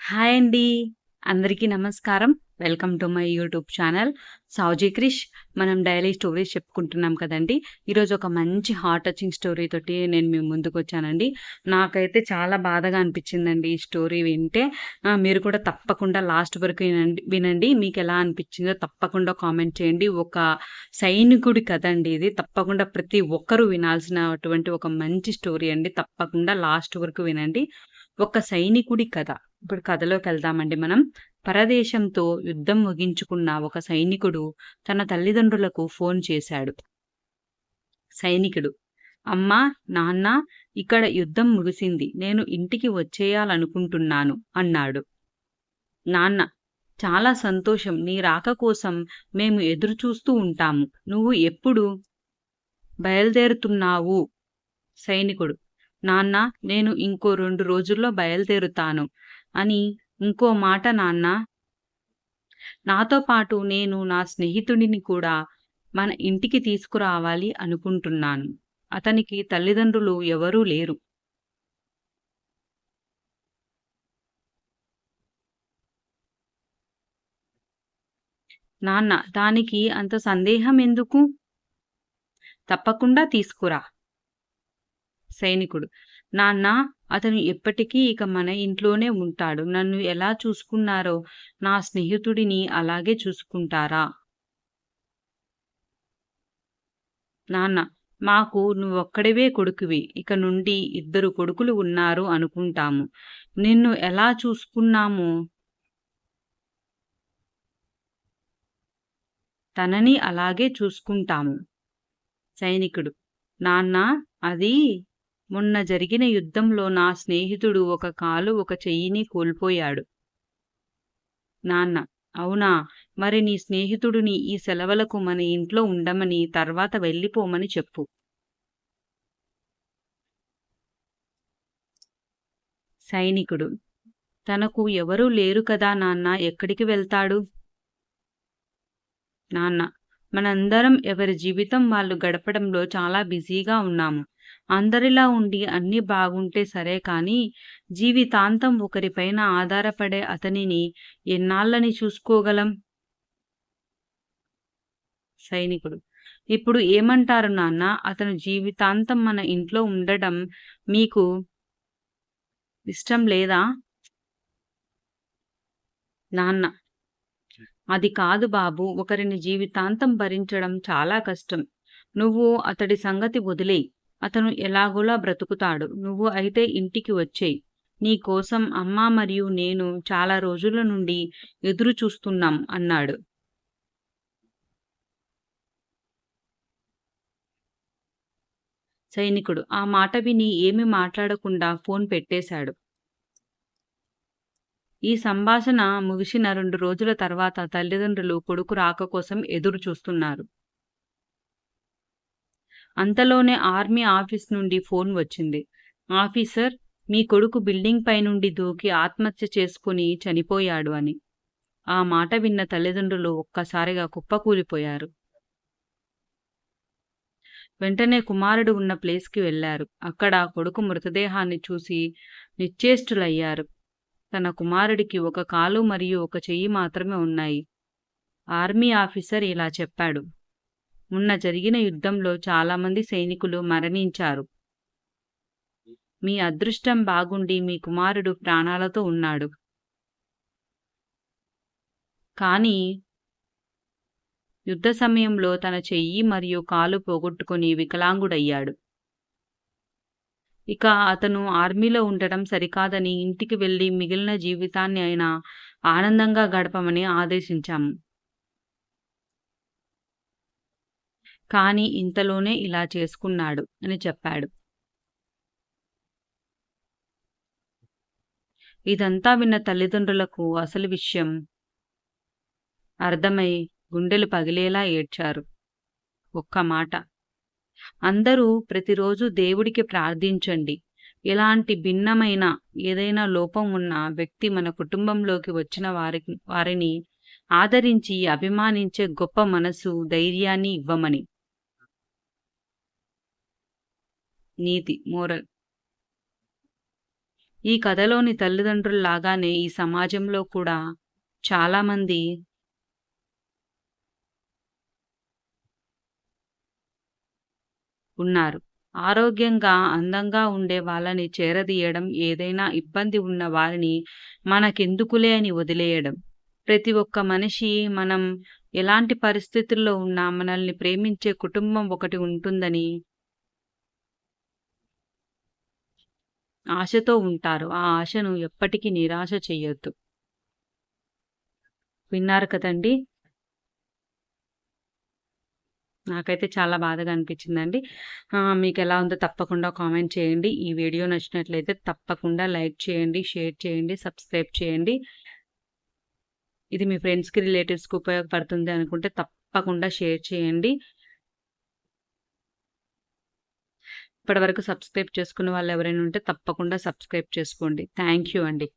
Hi అండి. అందరికీ నమస్కారం. Welcome to my YouTube channel సావుజీ క్రిష్. మనం డైలీ స్టోరీస్ చెప్పుకుంటున్నాం కదండీ! ఈరోజు ఒక మంచి హార్ట్ టచింగ్ స్టోరీ తోటి నేను మీ ముందుకొచ్చానండి. నాకైతే చాలా బాధగా అనిపించిందండి ఈ స్టోరీ వింటే. మీరు కూడా తప్పకుండా లాస్ట్ వరకు వినండి. మీకెలా అనిపించిందో తప్పకుండా కామెంట్ చేయండి. ఒక సైనికుడి కథ అండి ఇది. తప్పకుండా ప్రతి ఒక్కరూ వినాల్సినటువంటి ఒక మంచి స్టోరీ అండి. తప్పకుండా లాస్ట్ వరకు వినండి. ఒక సైనికుడి కథ. ఇప్పుడు కథలోకెళ్దామండి మనం. పరదేశంతో యుద్ధం ముగించుకున్న ఒక సైనికుడు తన తల్లిదండ్రులకు ఫోన్ చేశాడు. సైనికుడు, అమ్మా, నాన్న, ఇక్కడ యుద్ధం ముగిసింది. నేను ఇంటికి వచ్చేయాలనుకుంటున్నాను అన్నాడు. నాన్న, చాలా సంతోషం. నీ రాక కోసం మేము ఎదురుచూస్తూ ఉంటాము. నువ్వు ఎప్పుడు బయలుదేరుతున్నావు? సైనికుడు, నాన్న, నేను ఇంకో 2 రోజుల్లో బయలుదేరుతాను. అని ఇంకో మాట నాన్నా. నాతో పాటు నేను నా స్నేహితుడిని కూడా మన ఇంటికి తీసుకురావాలి అనుకుంటున్నాను. అతనికి తల్లిదండ్రులు ఎవరూ లేరు. నాన్న, దానికి అంత సందేహం ఎందుకు? తప్పకుండా తీసుకురా. సైనికుడు, నాన్న, అతను ఎప్పటికీ ఇక మన ఇంట్లోనే ఉంటాడు. నన్ను ఎలా చూసుకున్నారో నా స్నేహితుడిని అలాగే చూసుకుంటారా? నాన్న, మాకు నువ్వొక్కడివే కొడుకువి. ఇక నుండి 2 కొడుకులు ఉన్నారు అనుకుంటాము. నిన్ను ఎలా చూసుకున్నామో తనని అలాగే చూసుకుంటాము. సైనికుడు, నాన్నా, అది మొన్న జరిగిన యుద్ధంలో నా స్నేహితుడు ఒక కాలు, ఒక చెయ్యిని కోల్పోయాడు. నాన్న, అవునా? మరి నీ స్నేహితుడిని ఈ సెలవులకు మన ఇంట్లో ఉండమని, తర్వాత వెళ్ళిపోమని చెప్పు. సైనికుడు, తనకు ఎవరూ లేరు కదా నాన్న, ఎక్కడికి వెళ్తాడు? నాన్న, మనందరం ఎవరి జీవితం వాళ్ళు గడపడంలో చాలా బిజీగా ఉన్నాము. అందరిలా ఉండి అన్నీ బాగుంటే సరే కానీ, జీవితాంతం ఒకరిపైన ఆధారపడే అతనిని ఎన్నాళ్ళని చూసుకోగలం? సైనికుడు, ఇప్పుడు ఏమంటారు నాన్న? అతను జీవితాంతం మన ఇంట్లో ఉండడం మీకు ఇష్టం లేదా? నాన్న, అది కాదు బాబు. ఒకరిని జీవితాంతం భరించడం చాలా కష్టం. నువ్వు అతడి సంగతి వదిలేయ్. అతను ఎలాగోలా బ్రతుకుతాడు. నువ్వు అయితే ఇంటికి వచ్చెయ్. నీ కోసం అమ్మ మరియు నేను చాలా రోజుల నుండి ఎదురు చూస్తున్నాం అన్నాడు. సైనికుడు ఆ మాట విని ఏమీ మాట్లాడకుండా ఫోన్ పెట్టేశాడు. ఈ సంభాషణ ముగిసిన 2 రోజుల తర్వాత తల్లిదండ్రులు కొడుకు రాక కోసం ఎదురు చూస్తున్నారు. అంతలోనే ఆర్మీ ఆఫీస్ నుండి ఫోన్ వచ్చింది. ఆఫీసర్, మీ కొడుకు బిల్డింగ్ పైనుండి దూకి ఆత్మహత్య చేసుకుని చనిపోయాడు అని. ఆ మాట విన్న తల్లిదండ్రులు ఒక్కసారిగా కుప్పకూలిపోయారు. వెంటనే కుమారుడు ఉన్న ప్లేస్‌కి వెళ్లారు. అక్కడ కొడుకు మృతదేహాన్ని చూసి నిశ్చేష్టులయ్యారు. తన కుమారుడికి ఒక కాలు మరియు ఒక చెయ్యి మాత్రమే ఉన్నాయి. ఆర్మీ ఆఫీసర్ ఇలా చెప్పాడు. మొన్న జరిగిన యుద్ధంలో చాలామంది సైనికులు మరణించారు. మీ అదృష్టం బాగుండి మీ కుమారుడు ప్రాణాలతో ఉన్నాడు. కానీ యుద్ధ సమయంలో తన చెయ్యి మరియు కాలు పోగొట్టుకొని వికలాంగుడయ్యాడు. ఇక అతను ఆర్మీలో ఉండటం సరికాదని ఇంటికి వెళ్లి మిగిలిన జీవితాన్ని అయినా ఆనందంగా గడపమని ఆదేశించాము. కానీ ఇంతలోనే ఇలా చేసుకున్నాడు అని చెప్పాడు. ఇదంతా విన్న తల్లిదండ్రులకు అసలు విషయం అర్థమై గుండెలు పగిలేలా ఏడ్చారు. ఒక్క మాట, అందరూ ప్రతిరోజు దేవుడికి ప్రార్థించండి. ఎలాంటి భిన్నమైన ఏదైనా లోపం ఉన్న వ్యక్తి మన కుటుంబంలోకి వచ్చిన వారిని ఆదరించి అభిమానించే గొప్ప మనసు, ధైర్యాన్ని ఇవ్వమని. నీతి, మోరల్. ఈ కథలోని తల్లిదండ్రుల్లాగానే ఈ సమాజంలో కూడా చాలామంది ఉన్నారు. ఆరోగ్యంగా, అందంగా ఉండే వాళ్ళని చేరదీయడం, ఏదైనా ఇబ్బంది ఉన్న వారిని మనకెందుకులే అని వదిలేయడం. ప్రతి ఒక్క మనిషి మనం ఎలాంటి పరిస్థితుల్లో ఉన్నా మనల్ని ప్రేమించే కుటుంబం ఒకటి ఉంటుందని ఆశతో ఉంటారు. ఆ ఆశను ఎప్పటికీ నిరాశ చెయ్యొద్దు. విన్నారు కదండీ! నాకైతే చాలా బాధగా అనిపించిందండి. మీకెలా ఉందో తప్పకుండా కామెంట్ చేయండి. ఈ వీడియో నచ్చినట్లయితే తప్పకుండా లైక్ చేయండి, షేర్ చేయండి, సబ్స్క్రైబ్ చేయండి. ఇది మీ ఫ్రెండ్స్‌కి, రిలేటివ్స్‌కి ఉపయోగపడుతుంది అనుకుంటే తప్పకుండా షేర్ చేయండి. ఇప్పటివరకు సబ్స్క్రైబ్ చేసుకున్న వాళ్ళు ఎవరైనా ఉంటే తప్పకుండా సబ్స్క్రైబ్ చేసుకోండి. థాంక్ యూ అండి.